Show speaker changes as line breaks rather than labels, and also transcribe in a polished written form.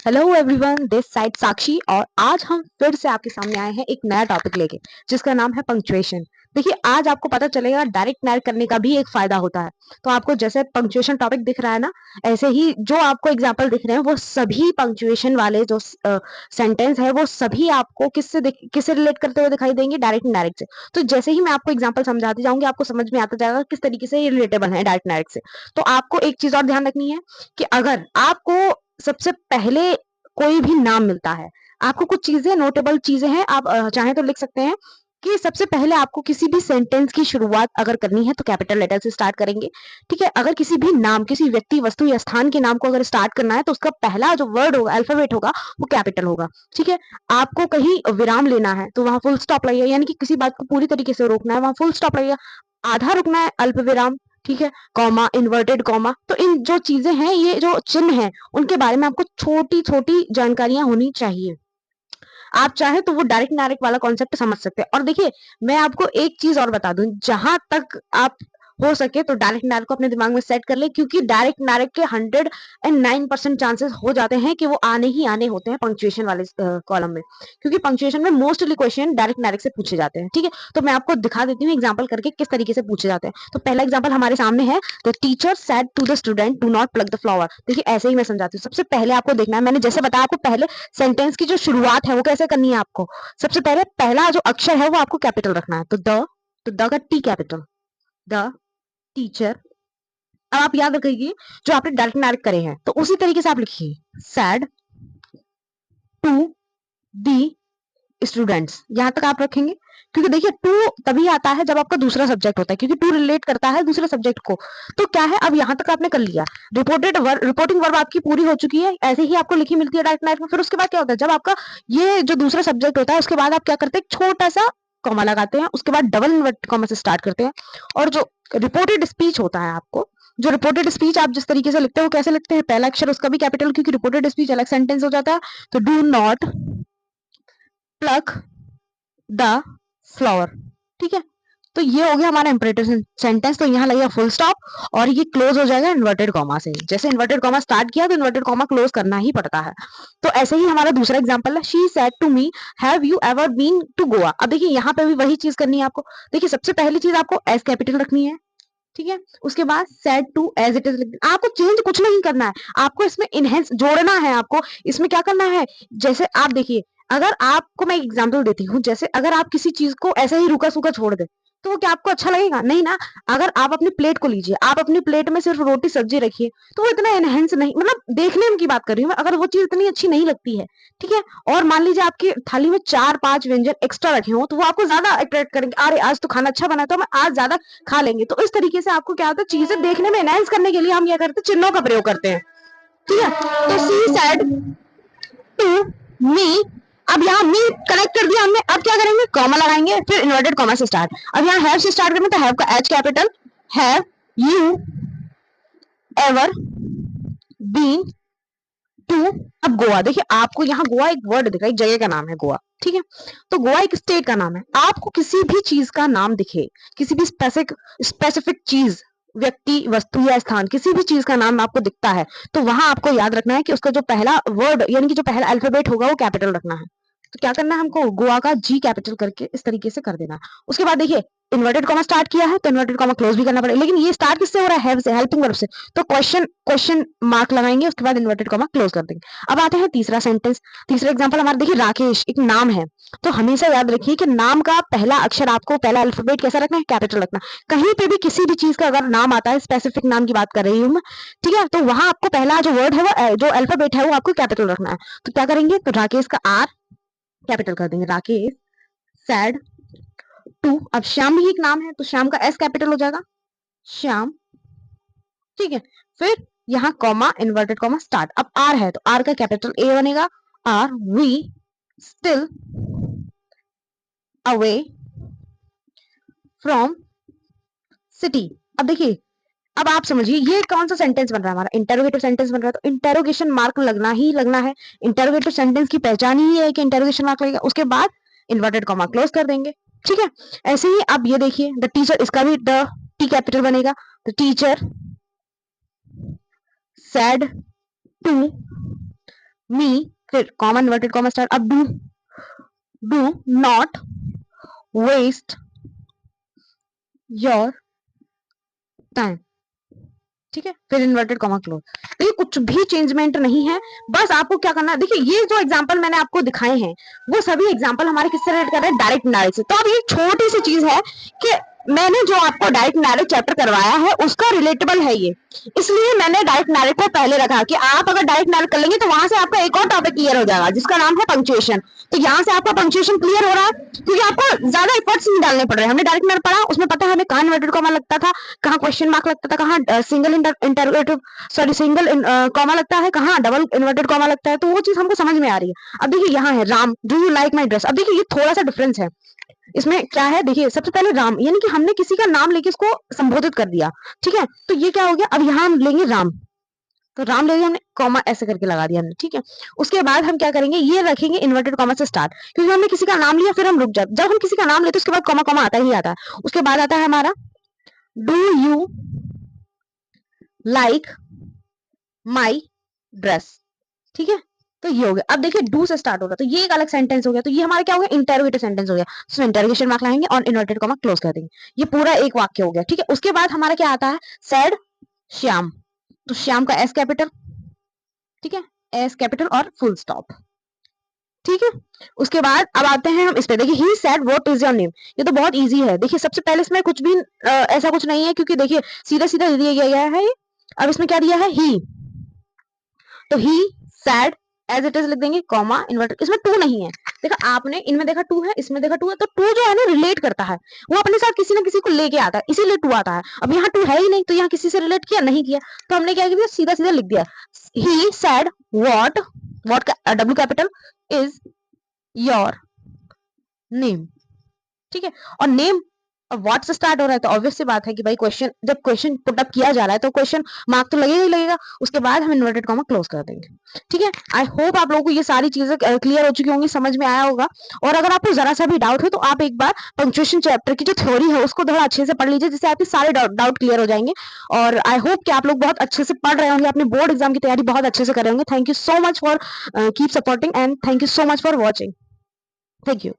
Hello everyone, this side साक्षी और आज हम फिर से आपके सामने आए हैं एक नया टॉपिक लेके जिसका नाम है पंक्चुएशन। देखिए, आज आपको पता चलेगा डायरेक्ट नायर करने का भी एक फायदा होता है। तो आपको जैसे पंक्चुएशन टॉपिक दिख रहा है ना, ऐसे ही जो आपको एग्जांपल दिख रहे हैं वो सभी पंक्चुएशन वाले जो सेंटेंस है वो सभी आपको किससे रिलेट करते हुए दिखाई देंगे, डायरेक्ट नायरेक्ट से। तो जैसे ही मैं आपको एग्जाम्पल समझाती जाऊंगी आपको समझ में आता जाएगा किस तरीके से ये रिलेटेबल है डायरेक्ट नायरेक्ट से। तो आपको एक चीज और ध्यान रखनी है कि अगर आपको सबसे पहले कोई भी नाम मिलता है, आपको कुछ चीजें नोटेबल चीजें हैं, आप चाहें तो लिख सकते हैं कि सबसे पहले आपको किसी भी सेंटेंस की शुरुआत अगर करनी है तो कैपिटल लेटर से स्टार्ट करेंगे। ठीक है, अगर किसी भी नाम, किसी व्यक्ति, वस्तु या स्थान के नाम को अगर स्टार्ट करना है तो उसका पहला जो वर्ड होगा, अल्फाबेट होगा, वो कैपिटल होगा। ठीक है, आपको कहीं विराम लेना है तो वहां फुल स्टॉप लगाइए, यानी कि किसी बात को पूरी तरीके से रोकना है, वहां फुल स्टॉप लगाइए। आधा रुकना है, अल्प विराम। ठीक है, कॉमा, इन्वर्टेड कॉमा। तो इन जो चीजें हैं, ये जो चिन्ह हैं, उनके बारे में आपको छोटी छोटी जानकारियां होनी चाहिए। आप चाहे तो वो डायरेक्ट नायरेक्ट वाला कॉन्सेप्ट समझ सकते हैं। और देखिए, मैं आपको एक चीज और बता दूं, जहां तक आप हो सके तो डायरेक्ट नायरेक्ट को अपने दिमाग में सेट कर ले, क्योंकि डायरेक्ट नायरेक्ट के 109% चांसेस हो जाते हैं कि वो आने ही आने होते हैं पंक्चुएशन वाले कॉलम में, क्योंकि पंक्चुएशन में मोस्टली क्वेश्चन डायरेक्ट नायरेक्ट से पूछे जाते हैं। ठीक है, तो मैं आपको दिखा देती हूँ एग्जाम्पल करके किस तरीके से पूछे जाते हैं। तो पहला एग्जाम्पल हमारे सामने है, the teacher said to the student do not plug the flower. देखिए, ऐसे ही मैं समझाती हूँ। सबसे पहले आपको देखना है, मैंने जैसे बताया आपको, पहले सेंटेंस की जो शुरुआत है वो कैसे करनी है आपको। सबसे पहले पहला जो अक्षर है वो आपको कैपिटल रखना है, तो द का टी कैपिटल, द टीचर। अब आप याद रखिए जो आपने डायरेक्ट नायरेक्ट करे हैं तो उसी तरीके से आप लिखिए, सैड टू दी स्टूडेंट्स। यहां तक आप रखेंगे, क्योंकि देखिए टू तभी आता है जब आपका दूसरा सब्जेक्ट होता है, क्योंकि टू रिलेट करता है दूसरे सब्जेक्ट को। तो क्या है, अब यहां तक आपने कर लिया, रिपोर्टिंग वर्ब आपकी पूरी हो चुकी है। ऐसे ही आपको लिखी मिलती है डायरेक्ट नायरेक्ट में। फिर उसके बाद क्या होता है, जब आपका ये जो दूसरा सब्जेक्ट होता है उसके बाद आप क्या करते हैं, छोटा सा कॉमा लगाते हैं, उसके बाद डबल इन्वर्टेड कॉमा से स्टार्ट करते हैं। और जो रिपोर्टेड स्पीच होता है, आपको जो रिपोर्टेड स्पीच आप जिस तरीके से लिखते हो कैसे लिखते हैं, पहला अक्षर उसका भी कैपिटल, क्योंकि रिपोर्टेड स्पीच अलग सेंटेंस हो जाता है। तो do not plug the flower. ठीक है, तो ये हो गया हमारा इंपरेटिव सेंटेंस। तो यहाँ लगेगा फुल स्टॉप और ये क्लोज हो जाएगा इन्वर्टेड कॉमा से। जैसे इन्वर्टेड कॉमा स्टार्ट किया तो इन्वर्टेड कॉमा क्लोज करना ही पड़ता है। तो ऐसे ही हमारा दूसरा एग्जांपल है, she said to me have you ever been to Goa. अब देखिए, यहाँ पे भी वही चीज करनी है आपको। देखिए, सबसे पहली चीज आपको एस कैपिटल रखनी है। ठीक है, उसके बाद said to as it is लिख देना। आपको चेंज कुछ नहीं करना है, आपको इसमें इनहेंस जोड़ना है। आपको इसमें क्या करना है, जैसे आप देखिए, अगर आपको मैं एग्जांपल देती हूँ, जैसे अगर आप किसी चीज को ऐसे ही रूखा सूखा छोड़ दे तो वो क्या आपको अच्छा लगेगा, नहीं ना। अगर आप अपनी प्लेट को लीजिए, आप अपनी प्लेट में सिर्फ रोटी सब्जी रखिए, तो वो इतना एनहेंस नहीं, मतलब देखने की बात कर रही हूँ मैं, अगर वो चीज इतनी अच्छी नहीं लगती है। ठीक है, और मान लीजिए आपकी थाली में 4-5 व्यंजन एक्स्ट्रा रखे हो तो वो आपको ज्यादा अट्रैक्ट करेंगे, अरे आज तो खाना अच्छा बना तो हम आज ज्यादा खा लेंगे। तो इस तरीके से आपको क्या होता है, चीजें देखने में एनहेंस करने के लिए हम क्या करते हैं, चिन्हों का प्रयोग करते हैं। ठीक है, तो सी सेड टू मी। अब यहाँ मी कनेक्ट कर दिया हमने, अब क्या करेंगे, कॉमा लगाएंगे, फिर इन्वर्टेड कॉमा से स्टार्ट। अब यहाँ हैव से स्टार्ट करेंगे तो हैव का H capital, have you ever been to. अब गोवा, देखिए आपको यहाँ गोवा एक वर्ड दिख रहा है, एक जगह का नाम है गोवा। ठीक है, तो गोवा एक स्टेट का नाम है। आपको किसी भी चीज का नाम दिखे, किसी भी स्पेसिफिक चीज, व्यक्ति, वस्तु या स्थान, किसी भी चीज का नाम आपको दिखता है तो वहां आपको याद रखना है कि उसका जो पहला वर्ड यानी कि जो पहला अल्फाबेट होगा वो कैपिटल रखना है। तो क्या करना है हमको, गोवा का जी कैपिटल करके इस तरीके से कर देना। उसके बाद देखिए, इन्वर्टेड कॉमा स्टार्ट किया है तो इन्वर्टेड कॉमा क्लोज भी करना पड़ेगा, लेकिन ये स्टार्ट किससे हो रहा है, हैव से, हेल्पिंग वर्ब से। तो क्वेश्चन मार्क लगाएंगे, उसके बाद इन्वर्टेड कॉमा क्लोज कर देंगे। अब आते हैं तीसरा सेंटेंस, तीसरा एग्जांपल हमारा देखिए, राकेश एक नाम है। तो हमेशा याद रखिए कि नाम का पहला अक्षर, आपको पहला अल्फाबेट कैसा रखना है, कैपिटल रखना। कहीं पे भी किसी भी चीज का अगर नाम आता है, स्पेसिफिक नाम की बात कर रही हूँ मैं, ठीक है, तो वहां आपको पहला जो वर्ड है, वो जो अल्फाबेट है वो आपको कैपिटल रखना है। तो क्या करेंगे, तो राकेश का आर कैपिटल कर देंगे, राकेश सैड टू। अब श्याम भी एक नाम है तो श्याम का एस कैपिटल हो जाएगा, श्याम। ठीक है, फिर यहाँ कॉमा, इन्वर्टेड कॉमा, स्टार्ट। अब आर है तो आर का कैपिटल ए बनेगा, are we still away from city. अब देखिए, अब आप समझिए ये कौन सा सेंटेंस बन रहा है, हमारा इंटरोगेटिव सेंटेंस बन रहा है, तो इंटरोगेशन मार्क लगना ही लगना है। इंटरोगेटिव सेंटेंस की पहचान ही है कि इंटरोगेशन मार्क लगेगा, उसके बाद इन्वर्टेड कॉमा क्लोज कर देंगे। ठीक है, ऐसे ही अब ये देखिए, द टीचर, इसका भी द टी कैपिटल बनेगा, the teacher said to me, फिर कॉमा इन्वर्टेड कॉमा स्टार्ट। अब do not waste your time, ठीक है, फिर इन्वर्टेड कॉमा क्लोज। देखिए कुछ भी चेंजमेंट नहीं है, बस आपको क्या करना है, देखिए ये जो एग्जांपल मैंने आपको दिखाए हैं वो सभी एग्जांपल हमारे किससे रिलेट कर रहे हैं, डायरेक्ट नारेट से। तो अब ये छोटी सी चीज है कि मैंने जो आपको डायरेक्ट नारेट चैप्टर करवाया है उसका रिलेटेबल है ये, इसलिए मैंने डायरेक्ट नारेट को पहले रखा कि आप अगर डायरेक्ट नारेट कर लेंगे तो वहां से आपका एक और टॉपिक क्लियर हो जाएगा जिसका नाम है पंक्चुएशन। तो यहाँ से आपका पंक्चुएशन क्लियर हो रहा है क्योंकि आपको ज्यादा एफर्ट्स नहीं डालने पड़ रहे हैं। हमने डायरेक्ट नारेट पढ़ा, उसमें पता है हमें कहाँ इन्वर्टेड कॉमा लगता था, कहाँ क्वेश्चन मार्क लगता था, कहाँ single interrogative sorry single comma लगता है, कहाँ डबल इन्वर्टेड कॉमा लगता है, तो वो चीज हमको समझ में आ रही है। अब देखिए यहाँ है Ram, do you like my dress. अब देखिए ये थोड़ा सा डिफरेंस है, इसमें क्या है, देखिए सबसे पहले राम यानी कि हमने किसी का नाम लेके इसको संबोधित कर दिया, ठीक है, तो ये क्या हो गया, अब यहाँ हम लेंगे राम, तो राम लेंगे हमने, कॉमा ऐसे करके लगा दिया हमने, ठीक है। उसके बाद हम क्या करेंगे, ये रखेंगे इन्वर्टेड कॉमा से स्टार्ट, क्योंकि हमने किसी का नाम लिया फिर हम रुक जाते, जब हम किसी का नाम लेते उसके बाद कॉमा कॉमा आता ही आता है। उसके बाद आता है हमारा do you like my dress, ठीक है, तो ये हो गया। अब देखिए डू से स्टार्ट हो रहा तो ये एक अलग सेंटेंस हो गया, तो ये हमारा क्या हो गया, इंटरोगेटिव सेंटेंस हो गया, तो इंटरोगेशन मार्क लगाएंगे और इन्वर्टेड कॉमा क्लोज कर देंगे, ये पूरा एक वाक्य हो गया, ठीक है। उसके बाद हमारा क्या आता है, सैड श्याम, तो श्याम का एस कैपिटल, ठीक है, एस कैपिटल और फुल स्टॉप, ठीक है। उसके बाद अब आते हैं हम इस पे, देखिए he said what is your name, ये तो बहुत इजी है। देखिए सबसे पहले इसमें कुछ भी ऐसा कुछ नहीं है क्योंकि देखिए सीधा सीधा दिया गया है ये। अब इसमें क्या दिया है, ही, तो ही सैड एज इट इज लिख देंगे, कॉमा इन्वर्टेड, इसमें टू नहीं है, देखा आपने, इनमें देखा टू है, इसमें देखा टू है, तो टू जो है ना रिलेट करता है, वो अपने साथ किसी ना किसी को लेके आता है, इसीलिए टू आता है। अब यहाँ टू है ही नहीं, तो यहाँ किसी से रिलेट किया नहीं किया, तो हमने क्या किया, सीधा सीधा लिख दिया, he said what, what W capital is your name, ठीक है। और नेम व्हाट से स्टार्ट हो रहा है तो ऑब्वियस सी बात है कि भाई क्वेश्चन, जब क्वेश्चन पुट अप किया जा रहा है तो क्वेश्चन मार्क तो लगेगा ही लगेगा। उसके बाद हम इन्वर्टेड कॉमा क्लोज कर देंगे, ठीक है। आई होप आप लोगों को ये सारी चीजें क्लियर हो चुकी होंगी, समझ में आया होगा। और अगर आपको जरा सा भी डाउट है तो आप एक बार पंक्चुएशन चैप्टर की जो थ्योरी है उसको थोड़ा अच्छे से पढ़ लीजिए, जिससे आपके सारे डाउट क्लियर हो जाएंगे। और आई होप कि आप लोग बहुत अच्छे से पढ़ रहे होंगे, अपने बोर्ड एग्जाम की तैयारी बहुत अच्छे से कर रहे होंगे। Thank you so much for keep supporting and thank you so much for watching, thank you.